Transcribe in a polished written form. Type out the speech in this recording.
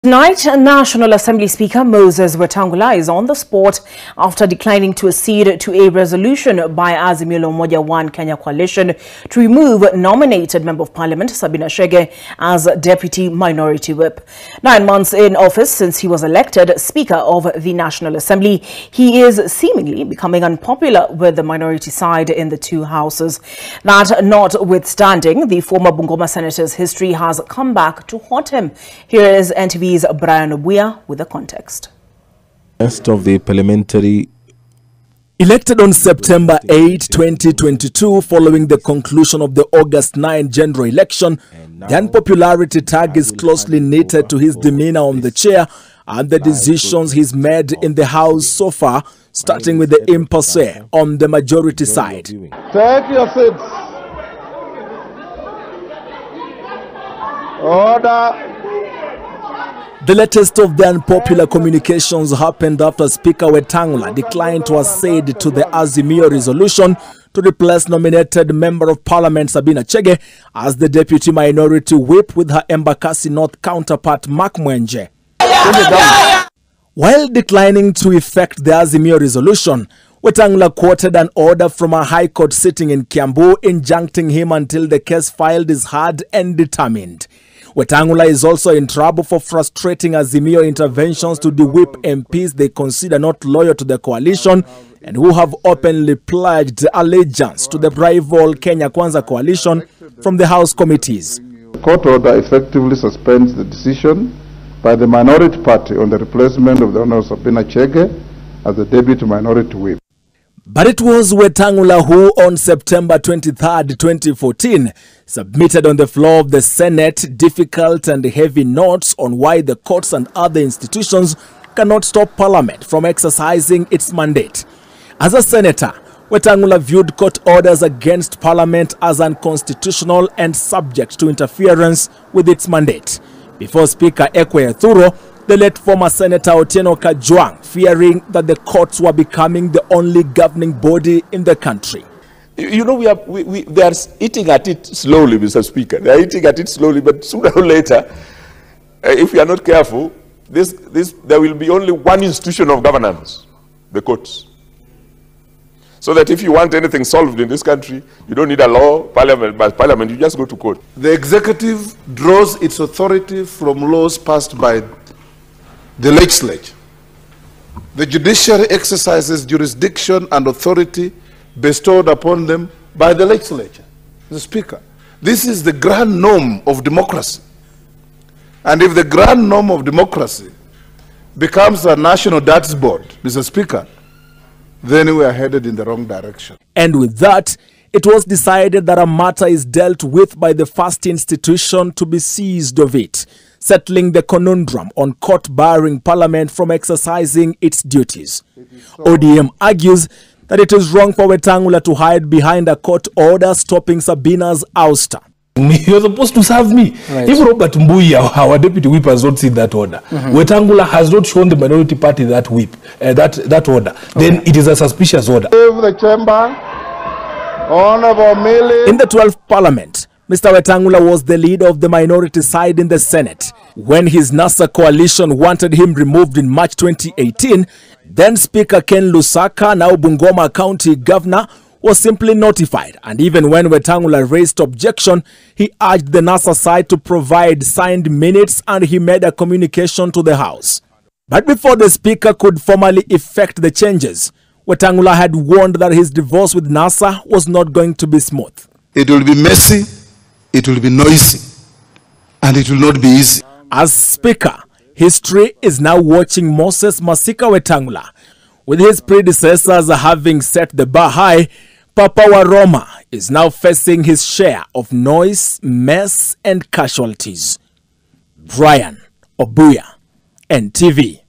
Tonight, National Assembly Speaker Moses Wetangula is on the spot after declining to accede to a resolution by Azimio la Umoja One Kenya Coalition to remove nominated Member of Parliament Sabina Chege as Deputy Minority Whip. 9 months in office since he was elected Speaker of the National Assembly, he is seemingly becoming unpopular with the minority side in the two houses. That notwithstanding, the former Bungoma Senator's history has come back to haunt him. Here is NTV's Brian Obuya with the context. Rest of the parliamentary. Elected on September 8, 2022, following the conclusion of the August 9 general election, the unpopularity tag is closely knitted to his demeanor on the chair and the decisions he's made in the House so far, starting with the impasse on the majority side. Take your seats. Order. The latest of the unpopular communications happened after Speaker Wetangula declined to accede to the Azimio resolution to replace nominated Member of Parliament Sabina Chege as the Deputy Minority Whip with her Embakasi North counterpart Mark Mwenje. While declining to effect the Azimio resolution, Wetangula quoted an order from a High Court sitting in Kiambu injuncting him until the case filed is heard and determined. Wetangula is also in trouble for frustrating Azimio interventions to the whip MPs they consider not loyal to the coalition and who have openly pledged allegiance to the rival Kenya Kwanza coalition from the House committees. The court order effectively suspends the decision by the minority party on the replacement of the Honourable Sabina Chege as the Deputy Minority Whip. But it was Wetangula who, on September 23, 2014, submitted on the floor of the Senate difficult and heavy notes on why the courts and other institutions cannot stop Parliament from exercising its mandate. As a senator, Wetangula viewed court orders against Parliament as unconstitutional and subject to interference with its mandate. Before Speaker Ekwe Thuro, the late former Senator Otieno Kajwang, fearing that the courts were becoming the only governing body in the country. You know, they are eating at it slowly, Mr. Speaker. They are eating at it slowly, but sooner or later, if we are not careful, there will be only one institution of governance, the courts. So that if you want anything solved in this country, you don't need a law, parliament, you just go to court. The executive draws its authority from laws passed by the legislature. The judiciary exercises jurisdiction and authority bestowed upon them by the legislature, the Speaker. This is the grand norm of democracy. And if the grand norm of democracy becomes a national darts board, Mr. Speaker, then we are headed in the wrong direction. And with that, it was decided that a matter is dealt with by the first institution to be seized of it, settling the conundrum on court barring Parliament from exercising its duties. ODM argues that it is wrong for Wetangula to hide behind a court order stopping Sabina's ouster. You're supposed to serve me. Right. If Robert Mbuya, our deputy whip, has not seen that order, Wetangula has not shown the minority party that whip, that order, then it is a suspicious order. The chamber, Honorable Millie. In the 12th Parliament, Mr. Wetangula was the leader of the minority side in the Senate. When his NASA coalition wanted him removed in March 2018, then Speaker Ken Lusaka, now Bungoma County Governor, was simply notified, and even when Wetangula raised objection, he urged the NASA side to provide signed minutes and he made a communication to the House. But before the Speaker could formally effect the changes, Wetangula had warned that his divorce with NASA was not going to be smooth. It will be messy, it will be noisy, and it will not be easy. As Speaker, history is now watching Moses Masika Wetangula. With his predecessors having set the bar high, Papa Waroma is now facing his share of noise, mess, and casualties. Brian Obuya, NTV.